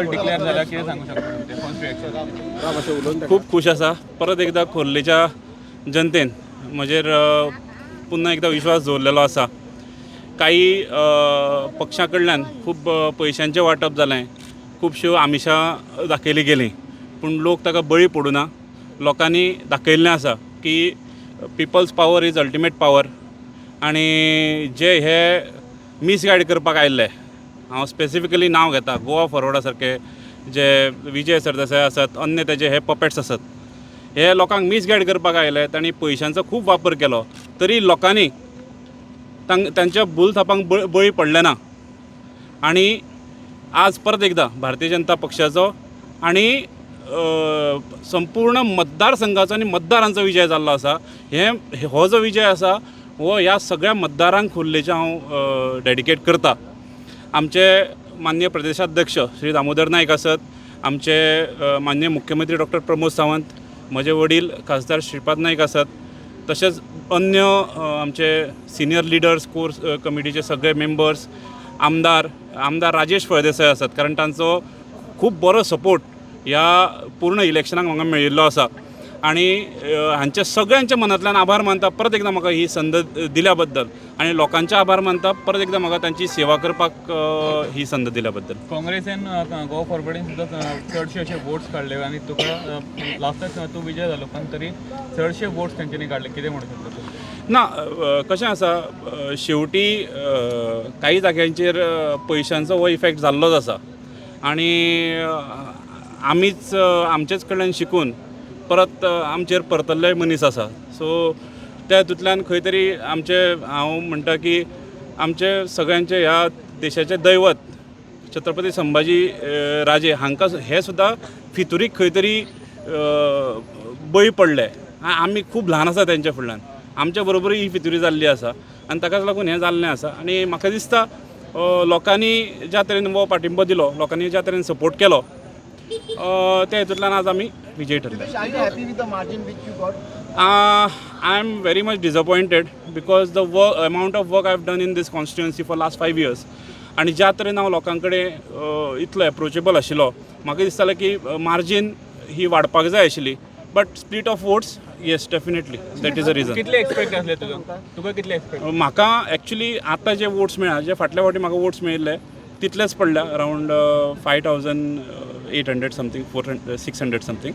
Declare झाला की सांगू शकता फर्स्ट रिएक्शन खूप खुश आसा. परत एकदा खोर्लेच्या जनतेन म्हजेर पुन्हा एकदा विश्वास दवरलेलो आसा. काही पक्षां कडल्यान खूब पयशांचें वांटप जालें, खुबश्यो आमिशां दाखयली गेलीं, पूण लोक ताका बळी पडूं ना. लोकांनी दाखयल्लें आसा की peoples power is ultimate power. आनी जे हे मिसगायड करपाक आयिल्ले, हांव स्पेसिफिकली नांव घेता, गोवा फॉरवर्डा सारके जे विजय सरदेसाय आसात, अन्य तेजे हे पपेट्स आसात, हे लोकांक मिसगायड करपाक आयले. तांणी पयशांचो खूब वापर केलो, तरी लोकांनी तांच्या भूल थापांक बळी पडले ना. आनी आज परत एकदा भारतीय जनता पक्षाचो आनी संपूर्ण मतदारसंघाचो आनी मतदारांचो विजय जाल्लो आसा. हो जो विजय आसा हो ह्या सगळ्या मतदारांक खोर्लेचे हांव डेडिकेट करता. आमचे माननीय प्रदेशाध्यक्ष श्री दामोदर नायक आसत, आमचे माननीय मुख्यमंत्री डॉक्टर प्रमोद सावंत, म्हजे वडील खासदार श्रीपाद नायक आसत, तशेंच अन्य आमचे सिनियर लिडर्स, कोर कमिटीचे सगळे मेंबर्स, आमदार राजेश फळदेसाय आसात, कारण तांचो खूब बरो सपोर्ट ह्या पूर्ण इलेक्शनाक म्हाका मेळिल्लो आसा. आनी हांचे सगळ्यांच्या मनांतल्यान आभार मानता परत एकदा म्हाका ही संद दिल्या बद्दल, आनी लोकांचे आभार मानता परत एकदा म्हाका तांची सेवा करपाक ही संद दिल्या बद्दल. काँग्रेसीन गोवा फॉरवर्डीन सुद्दां चडशे अशे वोट्स काडले आनी तुका लास्टाक तूं विजय जालो, पण तरी चडशे वोट्स तेंच्यांनी काडले, कितें म्हणून शकता तूं? ना, कशें आसा, शेवटी काही जाग्यांचेर पयशांचो हो इफेक्ट जाल्लोच आसा. आनी आमचेच कडल्यान शिकून परत आमचेर परतल्ले मनीस आसा. सो त्या हातूंतल्यान खंय तरी हांव म्हणटा की आमचे सगळ्यांचे ह्या देशाचे दैवत छत्रपती संभाजी राजे हांकां हे सुद्दां फितुरीक खंय तरी बळी पडले. आमी खूब ल्हान आसा तेंच्या फुडल्यान, आमच्या बरोबरूय ही फितुरी जाल्ली आसा, आनी ताकाच लागून हें जाल्लें आसा. आनी म्हाका दिसता लोकांनी ज्या तरेन हो पाठिंबो दिलो, लोकांनी ज्या तरेन सपोर्ट केलो, त्या हेतूंतल्यान आज आमी विजयी ठरले. I am very much disappointed because the amount of work I have done in this constituency for last 5 years, आनी ज्या तरेन हांव लोकां कडेन इतलो एप्रोचेबल आशिल्लो, म्हाका दिसतालें की मार्जीन ही वाडपाक जाय आशिल्ली. But split of votes, yes, definitely that is a reason. कितले एक्सपेक्ट आसले तुका कितले एक्सपेक्ट? म्हाका एक्चुली आतां जे वोट्स मेळ्ळा, जे फाटल्या फावटी म्हाका वोट्स मेळिल्ले तितलेच पडल्या, around 5800 something, 600 something.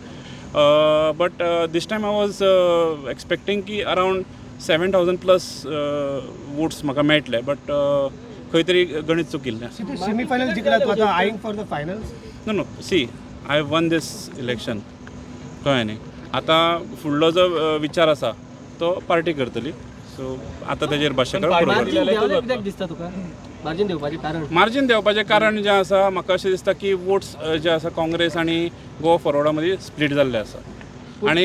But this time I was expecting की अरावंड 7000 प्लस वोट्स म्हाका मेळटले. बट खंय तरी गणित चुकिल्लें. सेमीफायनल जिंकला, आता eyeing for the finals. No, see, I have won this election, कळ्ळें न्ही. आतां फुडलो जो विचार आसा तो पार्टी करतली. सो आतां तेजेर भाश्य करप दिसता तुका मार्जीन देवपाचें कारण? मार्जीन देवपाचें कारण जें आसा, म्हाका अशें दिसता की वोट्स जे आसा काँग्रेस आनी गोवा फॉरवर्डा मदीं स्प्लीट जाल्ले आसा, आनी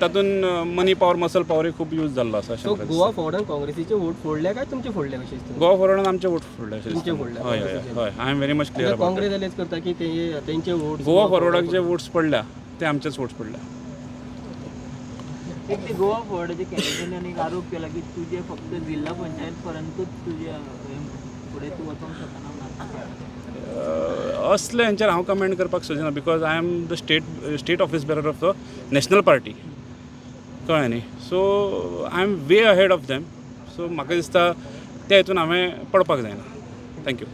तातूंत मनी पावर, मसल पावरूय खूब यूज जाल्लो आसा. गोवा फॉरवर्डान काँग्रेसीचे वोट फोडले काय तुमचे फोडले? कशें गोवा फॉरवर्डान आमचे वोट फोडले अशें तुमचे फोडले? हय हय हय, I am very much clear. Congress जाल्यार करता की तेंचे वोट गोवा फॉरवर्डाक जे वोट्स पडल्या ते आमचेच वोट्स पडल्या. एक ते गोवा फॉरवर्डाचे कॅन्डिडेटांनी एक आरोप केला की तुझे फक्त जिल्हा पंचायत पर्यंतच तुझे पुढे तू वचूंक शकना. असले हांचेर हांव कमेंट करपाक सोदिना, because I am the state office bearer of the national party, कळ्ळें न्ही. So I am way ahead of them. So म्हाका दिसता त्या हितून हांवें पडपाक जायना. थँक्यू.